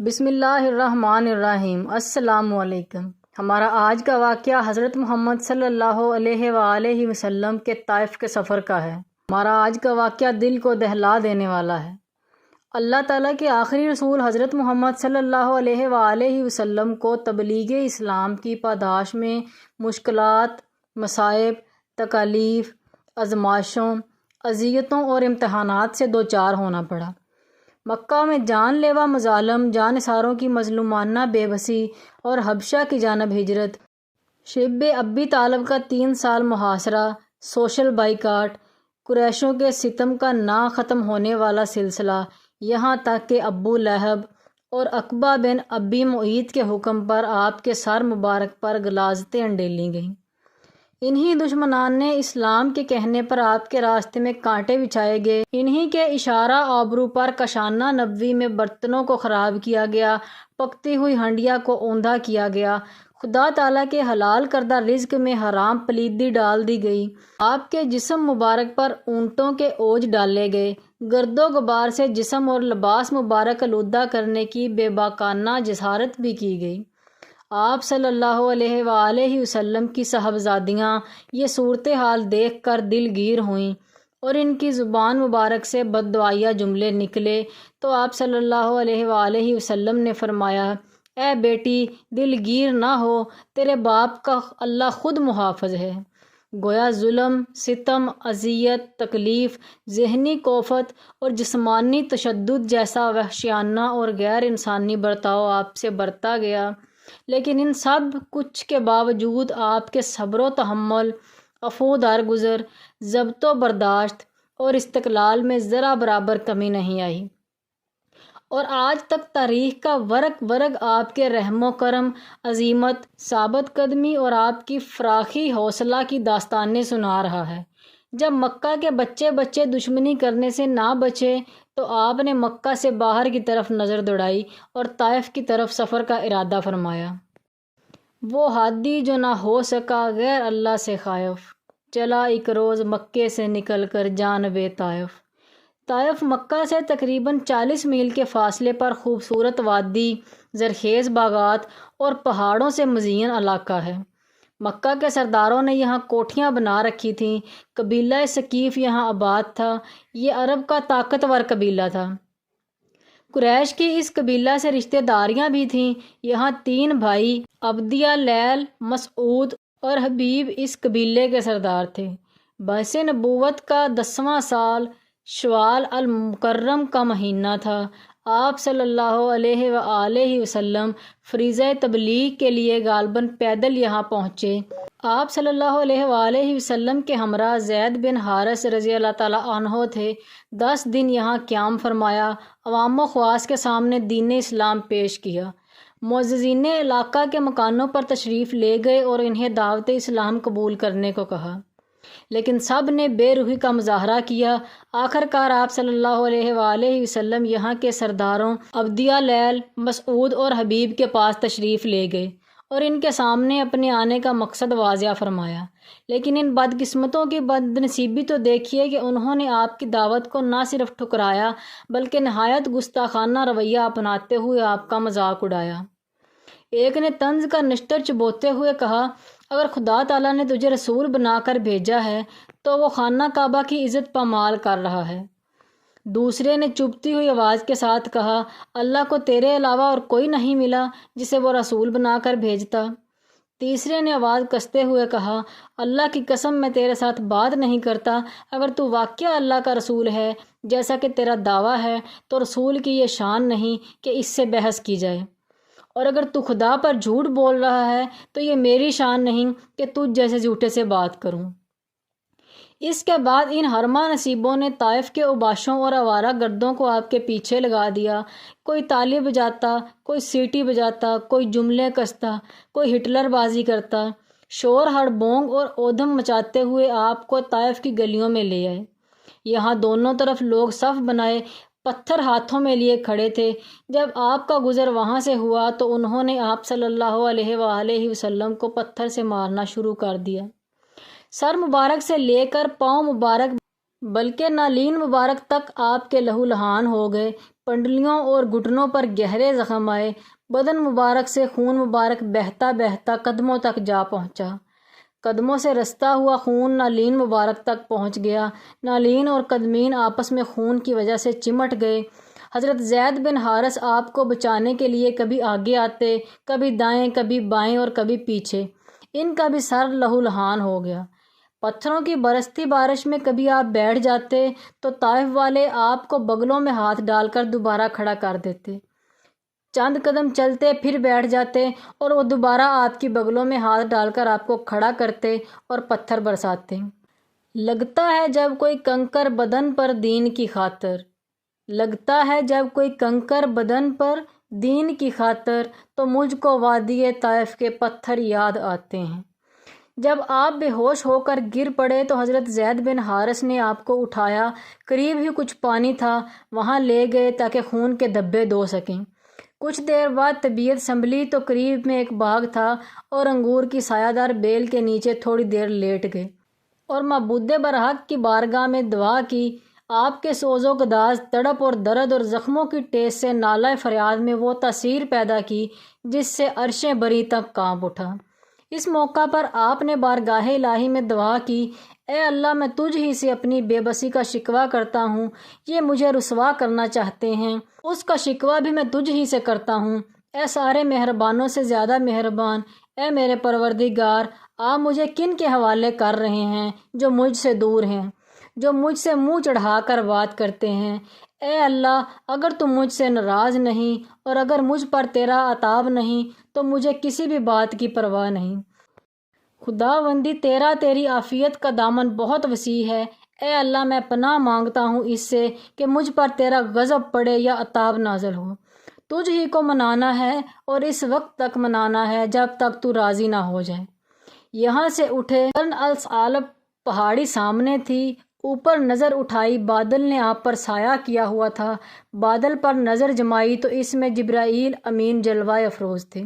بسم اللہ الرحمن الرحیم۔ السلام علیکم۔ ہمارا آج کا واقعہ حضرت محمد صلی اللہ علیہ وآلہ وسلم کے طائف کے سفر کا ہے۔ ہمارا آج کا واقعہ دل کو دہلا دینے والا ہے۔ اللہ تعالیٰ کے آخری رسول حضرت محمد صلی اللہ علیہ وآلہ وسلم کو تبلیغ اسلام کی پاداش میں مشکلات، مصائب، تکالیف، آزمائشوں، اذیتوں اور امتحانات سے دوچار ہونا پڑا۔ مکہ میں جان لیوا مظالم، جانثاروں کی مظلومانہ بے بسی اور حبشہ کی جانب ہجرت، شیب ابی طالب کا 3 سال محاصرہ، سوشل بائیکاٹ، قریشوں کے ستم کا نہ ختم ہونے والا سلسلہ، یہاں تک کہ ابو لہب اور عقبہ بن ابی معیط کے حکم پر آپ کے سر مبارک پر غلاظتیں انڈیلی گئیں۔ انہی دشمنان نے اسلام کے کہنے پر آپ کے راستے میں کانٹے بچھائے گئے، انہی کے اشارہ آبرو پر کشانہ نبوی میں برتنوں کو خراب کیا گیا، پکتی ہوئی ہنڈیا کو اوندا کیا گیا، خدا تعالیٰ کے حلال کردہ رزق میں حرام پلیدی ڈال دی گئی، آپ کے جسم مبارک پر اونٹوں کے اوج ڈالے گئے، گرد و غبار سے جسم اور لباس مبارک آلودہ کرنے کی بے باکانہ جسارت بھی کی گئی۔ آپ صلی اللہ علیہ وآلہ وسلم کی صاحبزادیاں یہ صورتحال دیکھ کر دل گیر ہوئیں اور ان کی زبان مبارک سے بددعائیہ جملے نکلے تو آپ صلی اللہ علیہ وآلہ وسلم نے فرمایا، اے بیٹی، دل گیر نہ ہو، تیرے باپ کا اللہ خود محافظ ہے۔ گویا ظلم، ستم، اذیت، تکلیف، ذہنی کوفت اور جسمانی تشدد جیسا وحشیانہ اور غیر انسانی برتاؤ آپ سے برتا گیا، لیکن ان سب کچھ کے باوجود آپ کے صبر و تحمل، عفو درگزر، ضبط و برداشت اور استقلال میں ذرا برابر کمی نہیں آئی، اور آج تک تاریخ کا ورق ورق آپ کے رحم و کرم، عزیمت، ثابت قدمی اور آپ کی فراخی حوصلہ کی داستانیں سنا رہا ہے۔ جب مکہ کے بچے دشمنی کرنے سے نہ بچے تو آپ نے مکہ سے باہر کی طرف نظر دوڑائی اور طائف کی طرف سفر کا ارادہ فرمایا۔ وہ ہادی جو نہ ہو سکا غیر اللہ سے خائف، چلا ایک روز مکے سے نکل کر جانب طائف۔ طائف مکہ سے تقریباً 40 میل کے فاصلے پر خوبصورت وادی، زرخیز باغات اور پہاڑوں سے مزین علاقہ ہے۔ مکہ کے سرداروں نے یہاں کوٹھیاں بنا رکھی تھیں، قبیلہ ثقیف یہاں آباد تھا، یہ عرب کا طاقتور قبیلہ تھا۔ قریش کی اس قبیلہ سے رشتہ داریاں بھی تھیں۔ یہاں 3 بھائی عبدیہ، لیل، مسعود اور حبیب اس قبیلے کے سردار تھے۔ بعث نبوت کا 10واں سال شوال المکرم کا مہینہ تھا۔ آپ صلی اللہ علیہ وآلہ وسلم فریضہ تبلیغ کے لیے غالباً پیدل یہاں پہنچے۔ آپ صلی اللہ علیہ وآلہ وسلم کے ہمراہ زید بن حارث رضی اللہ تعالیٰ عنہ تھے۔ 10 دن یہاں قیام فرمایا، عوام و خواص کے سامنے دین اسلام پیش کیا۔ معززین علاقہ کے مکانوں پر تشریف لے گئے اور انہیں دعوت اسلام قبول کرنے کو کہا، لیکن سب نے بے روحی کا مظاہرہ کیا۔ آخر کار آپ صلی اللہ علیہ وآلہ وسلم یہاں کے سرداروں عبدیہ، لیل، مسعود اور حبیب کے پاس تشریف لے گئے اور ان کے سامنے اپنے آنے کا مقصد واضح فرمایا، لیکن ان بدقسمتوں کی بدنصیبی تو دیکھیے کہ انہوں نے آپ کی دعوت کو نہ صرف ٹھکرایا بلکہ نہایت گستاخانہ رویہ اپناتے ہوئے آپ کا مذاق اڑایا۔ ایک نے طنز کا نشتر چبوتے ہوئے کہا، اگر خدا تعالیٰ نے تجھے رسول بنا کر بھیجا ہے تو وہ خانہ کعبہ کی عزت پامال کر رہا ہے۔ دوسرے نے چبھتی ہوئی آواز کے ساتھ کہا، اللہ کو تیرے علاوہ اور کوئی نہیں ملا جسے وہ رسول بنا کر بھیجتا۔ تیسرے نے آواز کستے ہوئے کہا، اللہ کی قسم میں تیرے ساتھ بات نہیں کرتا، اگر تو واقعہ اللہ کا رسول ہے جیسا کہ تیرا دعویٰ ہے تو رسول کی یہ شان نہیں کہ اس سے بحث کی جائے، اور اگر تو خدا پر جھوٹ بول رہا ہے تو یہ میری شان نہیں کہ تجھ جیسے جھوٹے سے بات کروں۔ اس کے بعد ان حرمہ نصیبوں نے طائف کے اوباشوں اور آوارہ گردوں کو آپ کے پیچھے لگا دیا۔ کوئی تالی بجاتا، کوئی سیٹی بجاتا، کوئی جملے کستا، کوئی ہٹلر بازی کرتا، شور ہڑبونگ اور اودھم مچاتے ہوئے آپ کو طائف کی گلیوں میں لے آئے۔ یہاں دونوں طرف لوگ صف بنائے پتھر ہاتھوں میں لیے کھڑے تھے۔ جب آپ کا گزر وہاں سے ہوا تو انہوں نے آپ صلی اللہ علیہ وآلہ وسلم کو پتھر سے مارنا شروع کر دیا۔ سر مبارک سے لے کر پاؤں مبارک بلکہ نالین مبارک تک آپ کے لہو لہان ہو گئے۔ پنڈلیوں اور گھٹنوں پر گہرے زخم آئے، بدن مبارک سے خون مبارک بہتا بہتا قدموں تک جا پہنچا۔ قدموں سے رستا ہوا خون نالین مبارک تک پہنچ گیا۔ نالین اور قدمین آپس میں خون کی وجہ سے چمٹ گئے۔ حضرت زید بن حارث آپ کو بچانے کے لیے کبھی آگے آتے، کبھی دائیں، کبھی بائیں اور کبھی پیچھے۔ ان کا بھی سر لہو لہان ہو گیا۔ پتھروں کی برستی بارش میں کبھی آپ بیٹھ جاتے تو طائف والے آپ کو بغلوں میں ہاتھ ڈال کر دوبارہ کھڑا کر دیتے۔ چند قدم چلتے پھر بیٹھ جاتے اور وہ دوبارہ آپ کی بغلوں میں ہاتھ ڈال کر آپ کو کھڑا کرتے اور پتھر برساتے۔ لگتا ہے جب کوئی کنکر بدن پر دین کی خاطر، لگتا ہے جب کوئی کنکر بدن پر دین کی خاطر، تو مجھ کو وادی طائف کے پتھر یاد آتے ہیں۔ جب آپ بے ہوش ہو کر گر پڑے تو حضرت زید بن حارث نے آپ کو اٹھایا، قریب ہی کچھ پانی تھا وہاں لے گئے تاکہ خون کے دھبے دھو سکیں۔ کچھ دیر بعد طبیعت سنبھلی تو قریب میں ایک باغ تھا اور انگور کی سایہ دار بیل کے نیچے تھوڑی دیر لیٹ گئے اور معبود برحق کی بارگاہ میں دعا کی۔ آپ کے سوز و گداز، تڑپ اور درد اور زخموں کی ٹیس سے نالہ فریاد میں وہ تاثیر پیدا کی جس سے عرشیں بری تک کانپ اٹھا۔ اس موقع پر آپ نے بارگاہ الہی میں دعا کی، اے اللہ، میں تجھ ہی سے اپنی بے بسی کا شکوہ کرتا ہوں۔ یہ مجھے رسوا کرنا چاہتے ہیں، اس کا شکوہ بھی میں تجھ ہی سے کرتا ہوں۔ اے سارے مہربانوں سے زیادہ مہربان، اے میرے پروردگار، آپ مجھے کن کے حوالے کر رہے ہیں جو مجھ سے دور ہیں، جو مجھ سے منہ چڑھا کر بات کرتے ہیں۔ اے اللہ، اگر تم مجھ سے ناراض نہیں اور اگر مجھ پر تیرا عتاب نہیں تو مجھے کسی بھی بات کی پرواہ نہیں۔ خداوندی تیرا، تیری عافیت کا دامن بہت وسیع ہے۔ اے اللہ، میں پناہ مانگتا ہوں اس سے کہ مجھ پر تیرا غضب پڑے یا عتاب نازل ہو۔ تجھ ہی کو منانا ہے اور اس وقت تک منانا ہے جب تک تو راضی نہ ہو جائے۔ یہاں سے اٹھے، قرن الثعلب پہاڑی سامنے تھی، اوپر نظر اٹھائی، بادل نے آپ پر سایہ کیا ہوا تھا۔ بادل پر نظر جمائی تو اس میں جبرائیل امین جلوہ افروز تھے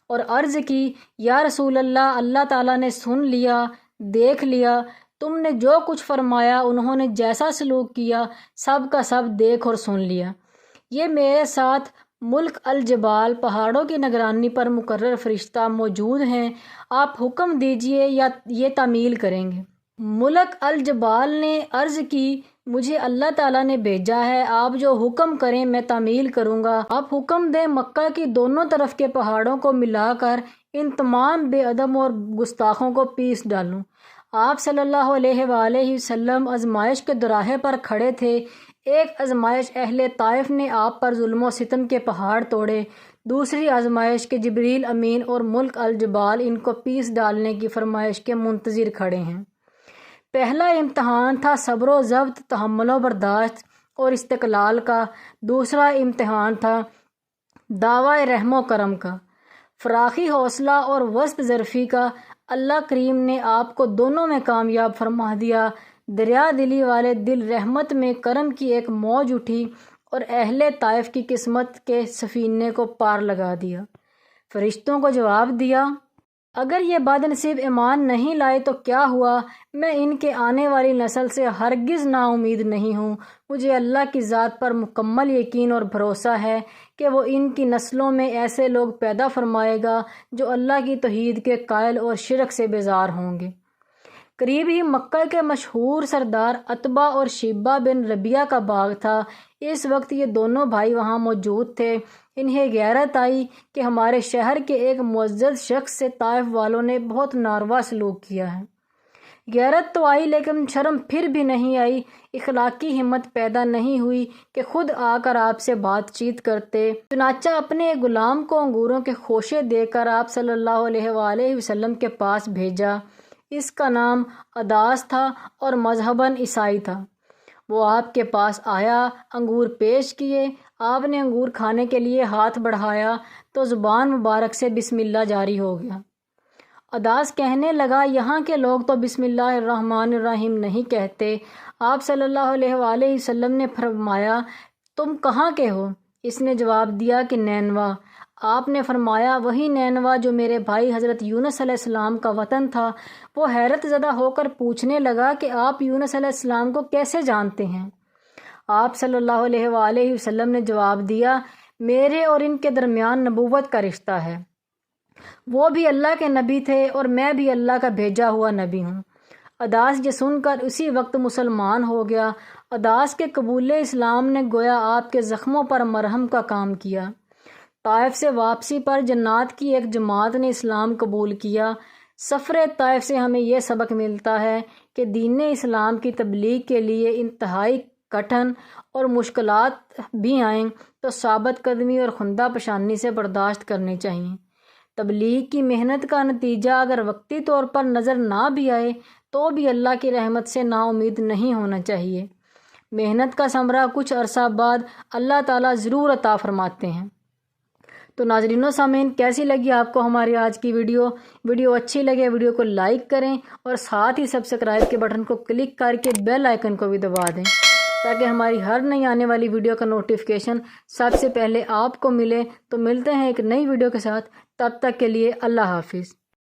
اور عرض کی، یا رسول اللہ، اللہ تعالیٰ نے سن لیا، دیکھ لیا، تم نے جو کچھ فرمایا، انہوں نے جیسا سلوک کیا، سب کا سب دیکھ اور سن لیا۔ یہ میرے ساتھ ملک الجبال، پہاڑوں کی نگرانی پر مقرر فرشتہ موجود ہیں، آپ حکم دیجئے یا یہ تعمیل کریں گے۔ ملک الجبال نے عرض کی، مجھے اللہ تعالیٰ نے بھیجا ہے، آپ جو حکم کریں میں تعمیل کروں گا۔ آپ حکم دیں مکہ کی دونوں طرف کے پہاڑوں کو ملا کر ان تمام بے ادب اور گستاخوں کو پیس ڈالوں۔ آپ صلی اللہ علیہ وآلہ وسلم آزمائش کے دوراہے پر کھڑے تھے۔ ایک آزمائش اہل طائف نے آپ پر ظلم و ستم کے پہاڑ توڑے، دوسری آزمائش کے جبریل امین اور ملک الجبال ان کو پیس ڈالنے کی فرمائش کے منتظر کھڑے ہیں۔ پہلا امتحان تھا صبر و ضبط، تحمل و برداشت اور استقلال کا، دوسرا امتحان تھا دعوی رحم و کرم کا، فراخی حوصلہ اور وسط ظرفی کا۔ اللہ کریم نے آپ کو دونوں میں کامیاب فرما دیا۔ دریا دلی والے دل رحمت میں کرم کی ایک موج اٹھی اور اہل طائف کی قسمت کے سفینے کو پار لگا دیا۔ فرشتوں کو جواب دیا، اگر یہ بد نصیب ایمان نہیں لائے تو کیا ہوا، میں ان کے آنے والی نسل سے ہرگز نا امید نہیں ہوں۔ مجھے اللہ کی ذات پر مکمل یقین اور بھروسہ ہے کہ وہ ان کی نسلوں میں ایسے لوگ پیدا فرمائے گا جو اللہ کی توحید کے قائل اور شرک سے بیزار ہوں گے۔ قریب ہی مکہ کے مشہور سردار عتبہ اور شیبہ بن ربیعہ کا باغ تھا۔ اس وقت یہ دونوں بھائی وہاں موجود تھے۔ انہیں غیرت آئی کہ ہمارے شہر کے ایک معزز شخص سے طائف والوں نے بہت ناروا سلوک کیا ہے۔ غیرت تو آئی لیکن شرم پھر بھی نہیں آئی، اخلاقی ہمت پیدا نہیں ہوئی کہ خود آ کر آپ سے بات چیت کرتے۔ چنانچہ اپنے غلام کو انگوروں کے خوشے دے کر آپ صلی اللہ علیہ وآلہ وسلم کے پاس بھیجا۔ اس کا نام عداس تھا اور مذہباً عیسائی تھا۔ وہ آپ کے پاس آیا، انگور پیش کیے، آپ نے انگور کھانے کے لیے ہاتھ بڑھایا تو زبان مبارک سے بسم اللہ جاری ہو گیا۔ عداس کہنے لگا، یہاں کے لوگ تو بسم اللہ الرحمن الرحیم نہیں کہتے۔ آپ صلی اللہ علیہ وآلہ وسلم نے فرمایا، تم کہاں کے ہو؟ اس نے جواب دیا کہ نینوا۔ آپ نے فرمایا، وہی نینوا جو میرے بھائی حضرت یونس علیہ السلام کا وطن تھا۔ وہ حیرت زدہ ہو کر پوچھنے لگا کہ آپ یونس علیہ السلام کو کیسے جانتے ہیں؟ آپ صلی اللہ علیہ وآلہ وسلم نے جواب دیا، میرے اور ان کے درمیان نبوت کا رشتہ ہے، وہ بھی اللہ کے نبی تھے اور میں بھی اللہ کا بھیجا ہوا نبی ہوں۔ اداس یہ سن کر اسی وقت مسلمان ہو گیا۔ اداس کے قبول اسلام نے گویا آپ کے زخموں پر مرہم کا کام کیا۔ طائف سے واپسی پر جنات کی ایک جماعت نے اسلام قبول کیا۔ سفر طائف سے ہمیں یہ سبق ملتا ہے کہ دین اسلام کی تبلیغ کے لیے انتہائی کٹھن اور مشکلات بھی آئیں تو ثابت قدمی اور خندہ پیشانی سے برداشت کرنی چاہیے۔ تبلیغ کی محنت کا نتیجہ اگر وقتی طور پر نظر نہ بھی آئے تو بھی اللہ کی رحمت سے نا امید نہیں ہونا چاہیے۔ محنت کا ثمرہ کچھ عرصہ بعد اللہ تعالیٰ ضرور عطا فرماتے ہیں۔ تو ناظرین و سامعین، کیسی لگی آپ کو ہماری آج کی ویڈیو اچھی لگے ویڈیو کو لائک کریں اور ساتھ ہی سبسکرائب کے بٹن کو کلک کر کے بیل آئیکن کو بھی دبا دیں تاکہ ہماری ہر نئی آنے والی ویڈیو کا نوٹیفیکیشن سب سے پہلے آپ کو ملے۔ تو ملتے ہیں ایک نئی ویڈیو کے ساتھ، تب تک کے لیے اللہ حافظ۔